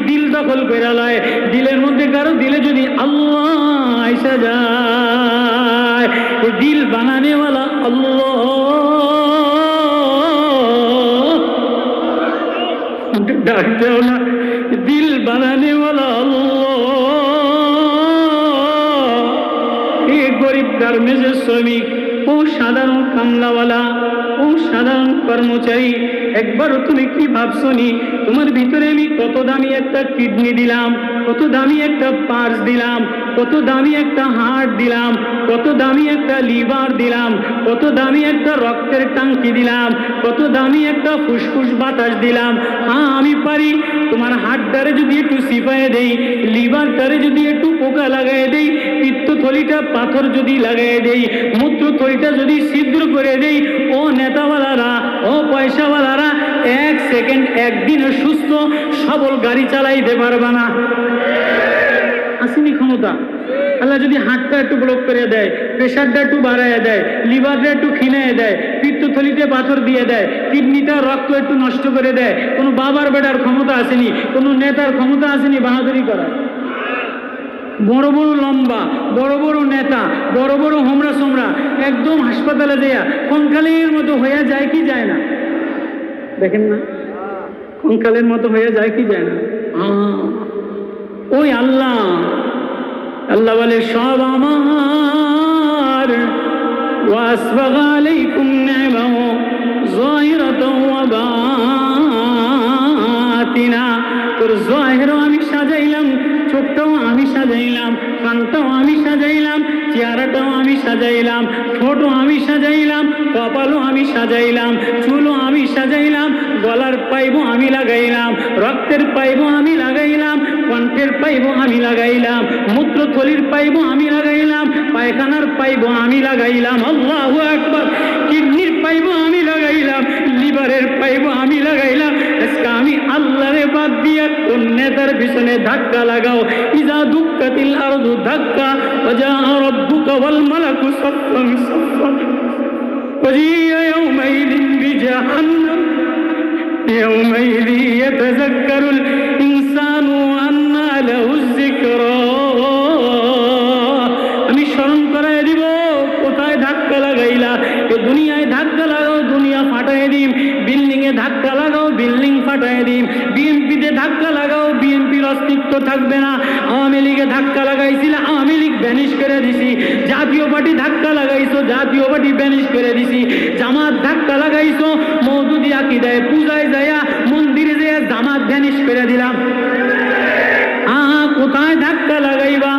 দিল দখল করে লয়, দিলের মধ্যে কারো দিলে যদি আল্লাহ আইসা যায়, দিল বানানেওয়ালা আল্লাহ, ডাকতেও না, দিল বানানেওয়ালা আল্লাহ। এ গরিব গার্মেন্টসের শ্রমিক, ও সাধারণ কামলাওয়ালা, ও সাধারণ কর্মচারী, একবার তুমি কি ভাবছো নি তোমার ভিতরে আমি কত দামি একটা কিডনি দিলাম, কত দামি একটা পার্স দিলাম, কত দামি একটা হার্ট দিলাম, কত দামি একটা লিভার দিলাম, কত দামি একটা রক্তের টাঙ্কি দিলাম, কত দামি একটা ফুসফুস বাতাস দিলাম। হ্যাঁ আমি পারি তোমার হার্টটারে যদি একটু সিপায়ে দেই, লিভারটারে যদি একটু পোকা লাগাই দেই, পিত্তথলিটা পাথর যদি লাগাই দেই, মূত্রথলিটা যদি ছিদ্র করে দেই, ও নেতাওয়ালারা, ও পয়সাওয়ালারা, এক সেকেন্ড একদিনে সুস্থ সবল গাড়ি চালাইতে পারবে না। আসেনি ক্ষমতা? আল্লাহ যদি হার্টটা একটু ব্লক করে দেয়, প্রেশারটা একটু বাড়াইয়া দেয়, লিভারটা একটু খিনাইয়া দেয়, পিত্তথলিতে পাথর দিয়ে দেয়, কিডনিটা রক্ত একটু নষ্ট করে দেয়, কোনো বাবার বেটার ক্ষমতা আসেনি, কোনো নেতার ক্ষমতা আসেনি বাহাদুরি করার। বড় বড় লম্বা, বড় বড় নেতা, বড় বড় হোমরা সোমরা একদম হাসপাতালে দেয়া কঙ্কালের মতো হয়ে যায় কি যায় না? দেখেন না, কঙ্কালের মতো হয়ে যায় কি যায় না? ওই আল্লাহ, আল্লাহ বলে সব আমার, ওয়াসবাগা আলাইকুম নি'মাহু যাহিরাতাও ওয়া বাতিনা, তোর যাহিরও আমি সাজাইলাম, চোখটাও আমি সাজাইলাম, কানটাও আমি সাজাইলাম, চেহারাটাও আমি সাজাইলাম, ঠোঁটও আমি সাজাইলাম, কপালও আমি সাজাইলাম, চুলও আমি সাজাইলাম, গলার পাইবও আমি লাগাইলাম, রক্তের পাইবও আমি লাগাইলাম, কণ্ঠের পাইবও আমি লাগাইলাম, মূত্রথলির পাইবও আমি লাগাইলাম, পায়খানার পাইবও আমি লাগাইলাম, আল্লাহু আকবার, কিডনির পাইবও আমি লাগাইলাম, লিভারের পাইবও আমি লাগাইলাম। আজকে আমি আল্লাহরে বাদ দিয়া কোন নেতার পিছনে ধাক্কা লাগাও, ইজা দুক্কাতিল আরদু ধাক্কা ওয়া রাব্বুকা ওয়াল মালাকু সাফফান সাফফা ওয়াজিয়া ইয়াউমাইযিন বিজাহান্নাম ইয়াউমাইযি ইয়াতাযাক্কারুল ইনসানু আন্না লাহুয যিকরা। আমি স্মরণ করায় দিব কোথায় ধাক্কা লাগাইলা, এ দুনিয়ায় ধাক্কা লাগাও, দুনিয়া ফাটাই দিম, বিল্ডিং এ ধাক্কা লাগাও, বিল্ডিং ফাটাই দিম, বিএনপিতে ধাক্কা লাগাও, বিএনপির অস্তিত্ব থাকবে না, আওয়ামী লীগে ধাক্কা লাগাইছিল, আওয়ামী লীগ ব্যানিশ করে দিছি, জাতীয় পার্টি ধাক্কা লাগাইছো, জাতীয় পার্টি ব্যানিশ করে দিছি, জামাত ধাক্কা লাগাইছো, মওদুদি আকীদায় পূজায় যায়া মন্দিরে যায়া জামাত ব্যানিশ করে দিলাম। কোথায় ধাক্কা লাগাইবা?